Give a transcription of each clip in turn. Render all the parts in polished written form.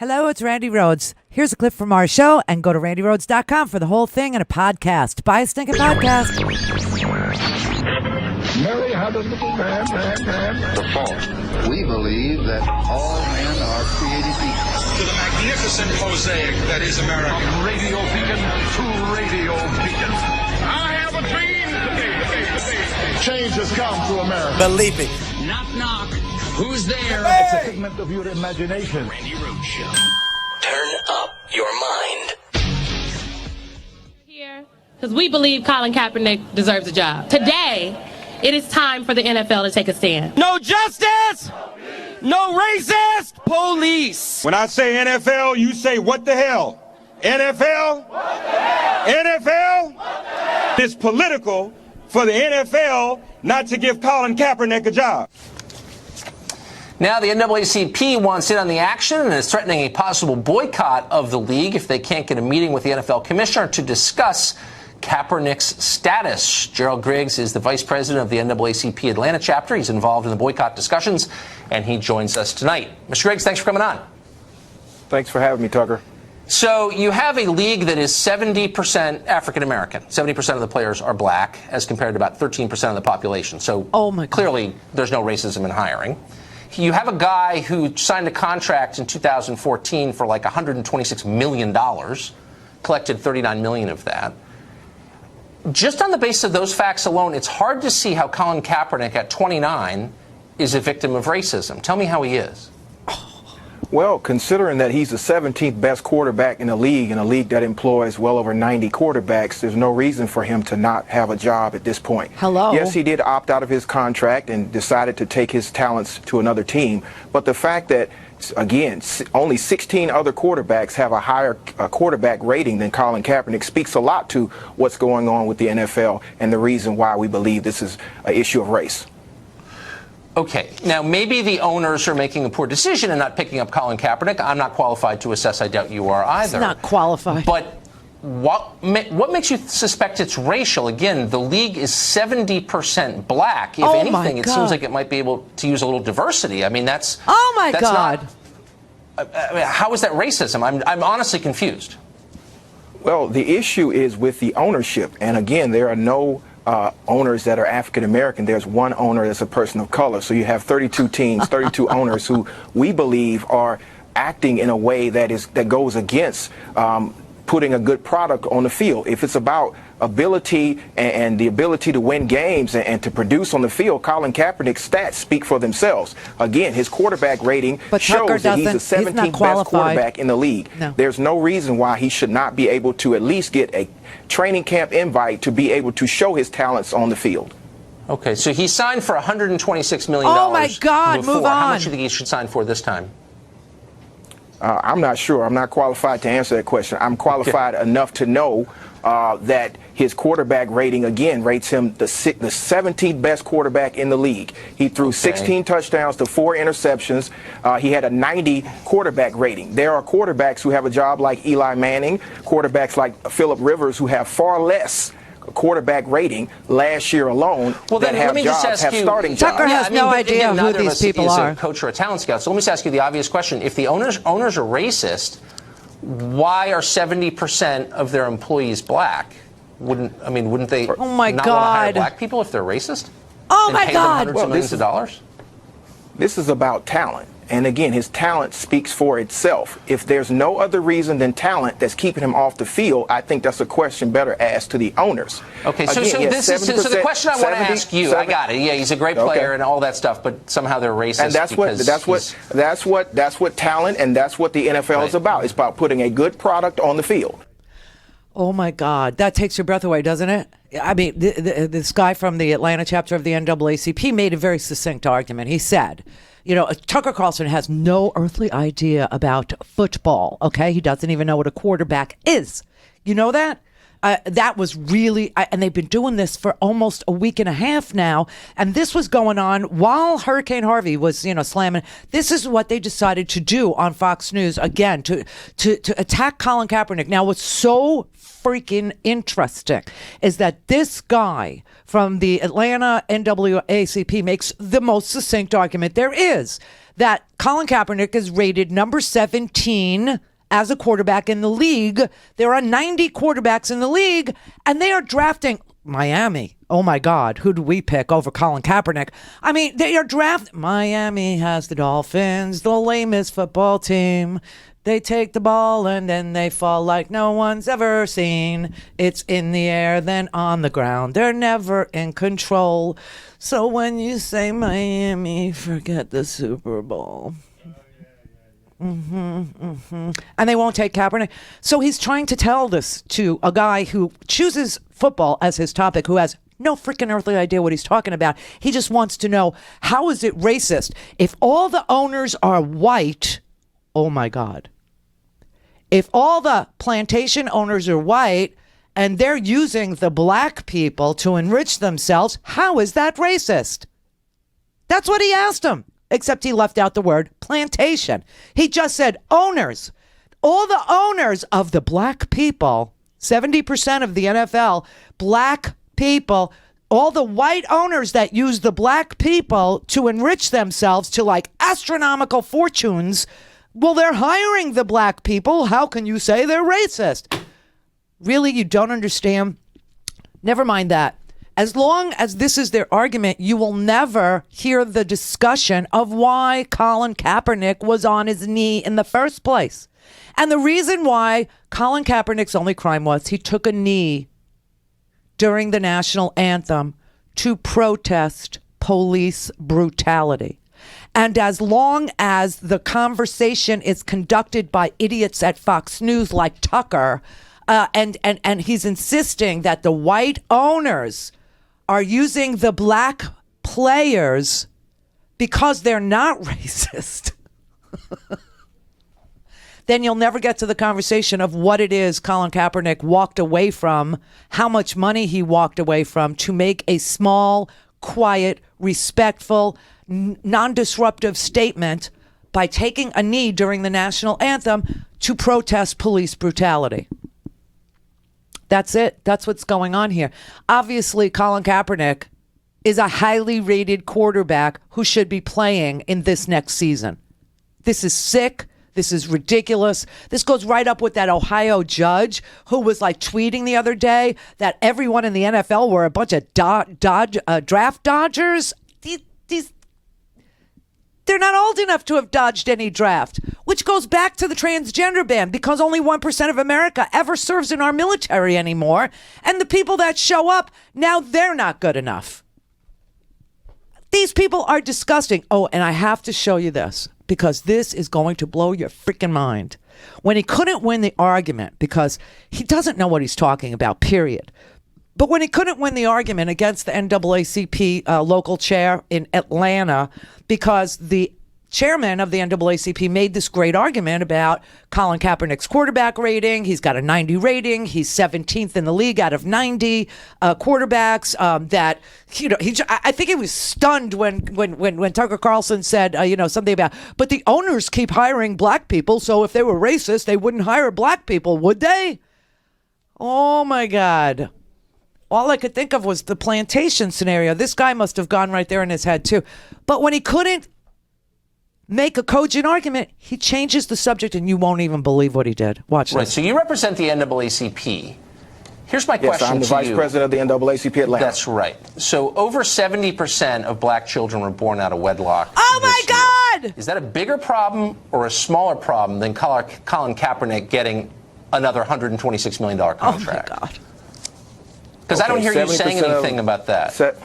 Hello, it's Randi Rhodes. Here's a clip from our show, and go to randyrhodes.com for the whole thing and a podcast. Buy a stinking podcast. Mary had a little man. The fault. We believe that all men are created equal. To the magnificent mosaic that is America. From radio beacon to radio beacon. I have a dream today. Change has come to America. Believe it. Knock, knock. Who's there? It's a figment of your imagination. Randi Rhodes Show. Turn up your mind. Here, because we believe Colin Kaepernick deserves a job. Today, it is time for the NFL to take a stand. No justice! No racist police! When I say NFL, you say what the hell? NFL? What the hell? NFL? What the hell? It's political for the NFL not to give Colin Kaepernick a job. Now the NAACP wants in on the action and is threatening a possible boycott of the league if they can't get a meeting with the NFL commissioner to discuss Kaepernick's status. Gerald Griggs is the vice president of the NAACP Atlanta chapter. He's involved in the boycott discussions, and he joins us tonight. Mr. Griggs, thanks for coming on. Thanks for having me, Tucker. So you have a league that is 70% African-American. 70% of the players are black, as compared to about 13% of the population. So clearly there's no racism in hiring. You have a guy who signed a contract in 2014 for like $126 million, collected $39 million of that. Just on the basis of those facts alone, it's hard to see how Colin Kaepernick at 29 is a victim of racism. Tell me how he is. Well, considering that he's the 17th best quarterback in a league that employs well over 90 quarterbacks, there's no reason for him to not have a job at this point. Hello. Yes, he did opt out of his contract and decided to take his talents to another team. But the fact that, again, only 16 other quarterbacks have a higher quarterback rating than Colin Kaepernick speaks a lot to what's going on with the NFL and the reason why we believe this is an issue of race. Okay, now maybe the owners are making a poor decision and not picking up Colin Kaepernick. I'm not qualified to assess. I doubt you are either. It's not qualified. But what makes you suspect it's racial? Again, the league is 70% black. If anything, it seems like it might be able to use a little diversity. I mean, that's... Oh, my God. I mean, how is that racism? I'm honestly confused. Well, the issue is with the ownership. And again, there are no owners that are African American. There's one owner that's a person of color. So you have 32 teams, 32 owners who we believe are acting in a way that goes against putting a good product on the field. If it's about ability and the ability to win games and to produce on the field, Colin Kaepernick's stats speak for themselves. Again, his quarterback rating shows that he's the 17th best quarterback in the league. No. There's no reason why he should not be able to at least get a training camp invite to be able to show his talents on the field. Okay, so he signed for $126 million. Oh, my God, before. move on. How much do you think he should sign for this time? I'm not sure. I'm not qualified to answer that question. I'm qualified enough to know that his quarterback rating, again, rates him the 17th best quarterback in the league. He threw 16 touchdowns to 4 interceptions. He had a 90 quarterback rating. There are quarterbacks who have a job like Eli Manning, quarterbacks like Phillip Rivers who have far less quarterback rating last year alone that have jobs, have starting jobs. Tucker has no idea who these people are. A coach or a talent scout. So let me just ask you the obvious question. If the owners are racist, why are 70% of their employees black? Wouldn't they not want to hire black people if they're racist? Oh, and my pay God. them hundreds of millions of dollars? This is about talent. And again, his talent speaks for itself. If there's no other reason than talent that's keeping him off the field, I think that's a question better asked to the owners. Okay, so the question I want to ask you, I got it. Yeah, he's a great player and all that stuff, but somehow they're racist. And that's what talent and that's what the NFL is about. It's about putting a good product on the field. Oh, my God. That takes your breath away, doesn't it? I mean, this guy from the Atlanta chapter of the NAACP made a very succinct argument. He said, you know, Tucker Carlson has no earthly idea about football, okay? He doesn't even know what a quarterback is. You know that? That was really, and they've been doing this for almost a week and a half now. And this was going on while Hurricane Harvey was, slamming. This is what they decided to do on Fox News again, to attack Colin Kaepernick. Now, what's so freaking interesting is that this guy from the Atlanta NAACP makes the most succinct argument there is, that Colin Kaepernick is rated number 17 as a quarterback in the league. There are 90 quarterbacks in the league, and they are drafting Miami. Oh my God, who do we pick over Colin Kaepernick? I mean, they are drafting. Miami has the Dolphins, the lamest football team. They take the ball and then they fall like no one's ever seen. It's in the air, then on the ground. They're never in control. So when you say Miami, forget the Super Bowl. And they won't take Kaepernick. So he's trying to tell this to a guy who chooses football as his topic, who has no freaking earthly idea what he's talking about. He just wants to know, how is it racist? If all the owners are white, oh my God. If all the plantation owners are white and they're using the black people to enrich themselves, how is that racist? That's what he asked him, except he left out the word plantation. He just said owners. All the owners of the black people, 70% of the NFL, black people, all the white owners that use the black people to enrich themselves to like astronomical fortunes, well, they're hiring the black people. How can you say they're racist? Really, you don't understand? Never mind that. As long as this is their argument, you will never hear the discussion of why Colin Kaepernick was on his knee in the first place. And the reason why Colin Kaepernick's only crime was he took a knee during the national anthem to protest police brutality. And as long as the conversation is conducted by idiots at Fox News like Tucker, and he's insisting that the white owners are using the black players because they're not racist, then you'll never get to the conversation of what it is Colin Kaepernick walked away from, how much money he walked away from to make a small, quiet, respectful, non-disruptive statement by taking a knee during the national anthem to protest police brutality. That's it. That's what's going on here. Obviously, Colin Kaepernick is a highly rated quarterback who should be playing in this next season. This is sick. This is ridiculous. This goes right up with that Ohio judge who was like tweeting the other day that everyone in the NFL were a bunch of draft dodgers. They're not old enough to have dodged any draft, which goes back to the transgender ban, because only 1% of America ever serves in our military anymore. And the people that show up, now they're not good enough. These people are disgusting. Oh, and I have to show you this, because this is going to blow your freaking mind. When he couldn't win the argument, because he doesn't know what he's talking about, period. But when he couldn't win the argument against the NAACP local chair in Atlanta, because the chairman of the NAACP made this great argument about Colin Kaepernick's quarterback rating. He's got a 90 rating. He's 17th in the league out of 90 quarterbacks. I think he was stunned when Tucker Carlson said, something about, but the owners keep hiring black people. So if they were racist, they wouldn't hire black people, would they? Oh my God. All I could think of was the plantation scenario. This guy must have gone right there in his head too. But when he couldn't make a cogent argument, he changes the subject, and you won't even believe what he did. Watch this. Right, so you represent the NAACP. Here's my question to you. Yes, I'm the vice president of the NAACP Atlanta. That's right. So over 70% of black children were born out of wedlock. Oh my God! Is that a bigger problem or a smaller problem than Colin Kaepernick getting another $126 million contract? Oh my God. Because I don't hear you saying anything about that.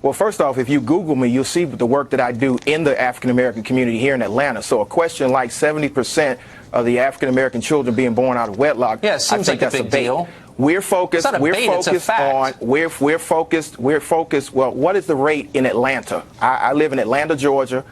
Well, first off, if you Google me, you'll see the work that I do in the African-American community here in Atlanta. So a question like 70% of the African-American children being born out of wedlock, yeah, it seems like a big deal. We're focused. It's not a bait, it's a fact. We're focused. Well, what is the rate in Atlanta? I live in Atlanta, Georgia.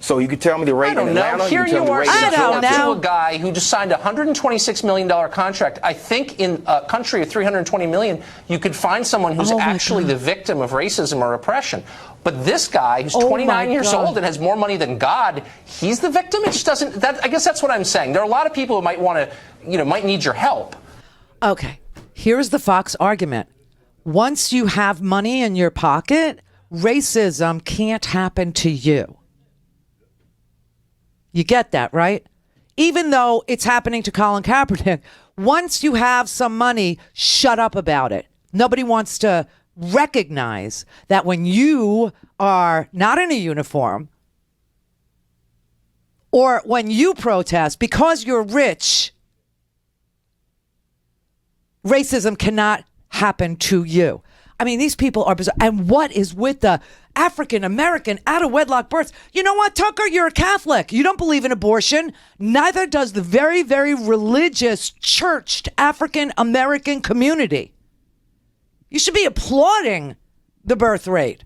So you can tell me the rate in Atlanta. Here you are talking to a guy guy who just signed a $126 million contract. I think in a country of 320 million, you could find someone who's actually the victim of racism or oppression. But this guy, who's 29 years old and has more money than God, he's the victim? It just doesn't. I guess that's what I'm saying. There are a lot of people who might want to, might need your help. Okay. Here's the Fox argument. Once you have money in your pocket, racism can't happen to you. You get that, right? Even though it's happening to Colin Kaepernick, once you have some money, shut up about it. Nobody wants to recognize that when you are not in a uniform or when you protest because you're rich, racism cannot happen to you. I mean, these people are bizarre. And what is with the African-American out-of-wedlock births? You know what, Tucker? You're a Catholic. You don't believe in abortion. Neither does the very, very religious, churched African-American community. You should be applauding the birth rate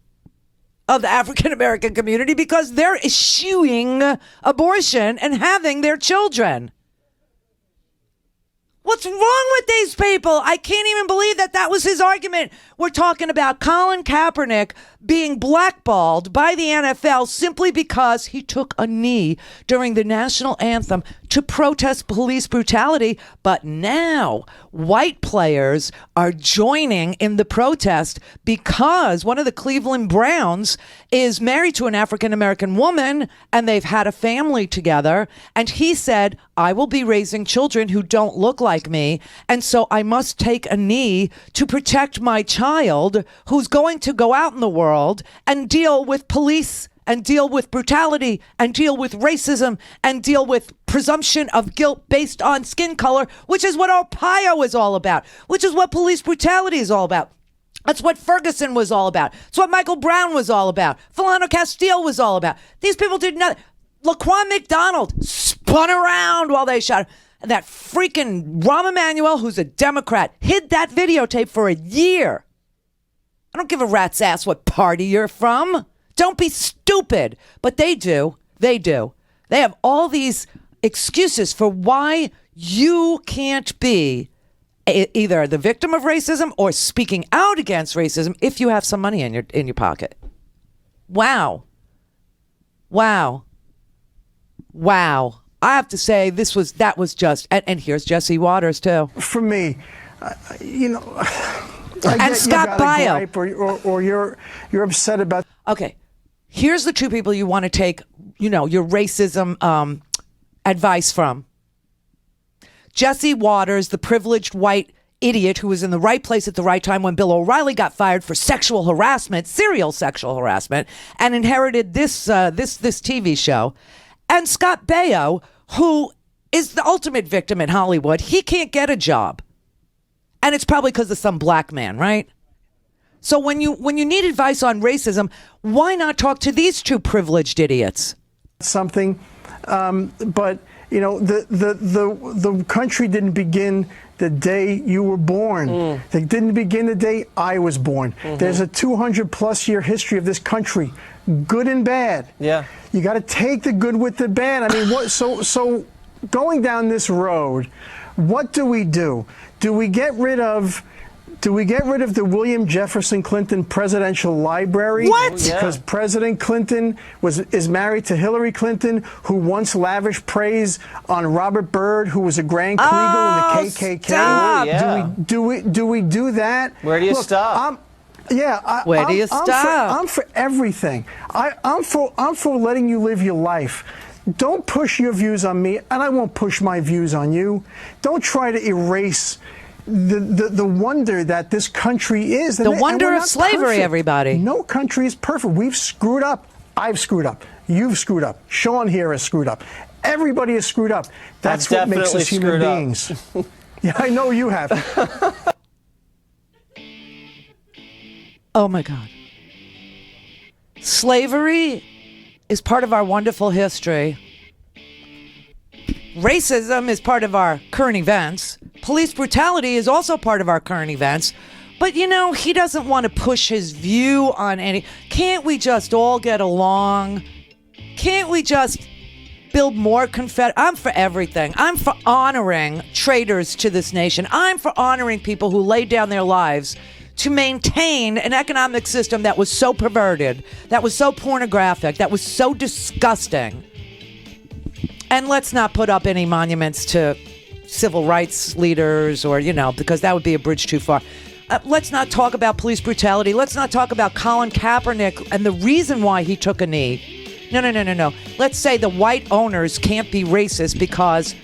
of the African-American community because they're eschewing abortion and having their children. What's wrong with these people? I can't even believe that was his argument. We're talking about Colin Kaepernick being blackballed by the NFL simply because he took a knee during the national anthem to protest police brutality. But now white players are joining in the protest because one of the Cleveland Browns is married to an African-American woman and they've had a family together. And he said, I will be raising children who don't look like me. And so I must take a knee to protect my child who's going to go out in the world and deal with police and deal with brutality and deal with racism and deal with presumption of guilt based on skin color, which is what Arpaio is all about, which is what police brutality is all about. That's what Ferguson was all about. It's what Michael Brown was all about. Philando Castile was all about. These people did nothing. Laquan McDonald spun around while they shot him. And that freaking Rahm Emanuel, who's a Democrat, hid that videotape for a year. I don't give a rat's ass what party you're from. Don't be stupid. But they do. They do. They have all these excuses for why you can't be either the victim of racism or speaking out against racism if you have some money in your pocket. Wow. Wow. Wow. I have to say that was just, and here's Jesse Waters too. For me, and Scott Bio. Or you're upset about. Okay. Here's the two people you want to take, your racism advice from. Jesse Waters, the privileged white idiot who was in the right place at the right time when Bill O'Reilly got fired for sexual harassment, serial sexual harassment, and inherited this TV show. And Scott Baio, who is the ultimate victim in Hollywood. He can't get a job. And it's probably because of some black man, right? So when you need advice on racism, why not talk to these two privileged idiots? Something, but the country didn't begin the day you were born. It didn't begin the day I was born. There's a 200+ year history of this country, good and bad. Yeah, you got to take the good with the bad. I mean, what? So going down this road, what do? Do we get rid of the William Jefferson Clinton Presidential Library? What? Because President Clinton is married to Hillary Clinton, who once lavished praise on Robert Byrd, who was a Grand Kleagle in the KKK. Stop. Do we do that? Where do you stop? Where do you stop? I'm for everything. I'm for letting you live your life. Don't push your views on me, and I won't push my views on you. Don't try to erase the wonder that this country is. The wonder of slavery, perfect. Everybody. No country is perfect. We've screwed up. I've screwed up. You've screwed up. Sean here has screwed up. Everybody has screwed up. That's what makes us human beings. Yeah, I know you have. Oh, my God. Slavery is part of our wonderful history. Racism is part of our current events. Police brutality is also part of our current events. But, he doesn't want to push his view on any. Can't we just all get along? Can't we just build more I'm for everything. I'm for honoring traitors to this nation. I'm for honoring people who laid down their lives to maintain an economic system that was so perverted, that was so pornographic, that was so disgusting. And let's not put up any monuments to civil rights leaders or, because that would be a bridge too far. Let's not talk about police brutality. Let's not talk about Colin Kaepernick and the reason why he took a knee. No. Let's say the white owners can't be racist because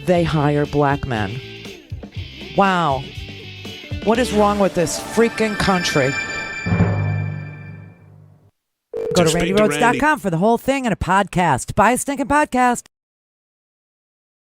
they hire black men. Wow. What is wrong with this freaking country? Go to RandiRhodes.com for the whole thing and a podcast. Buy a stinking podcast.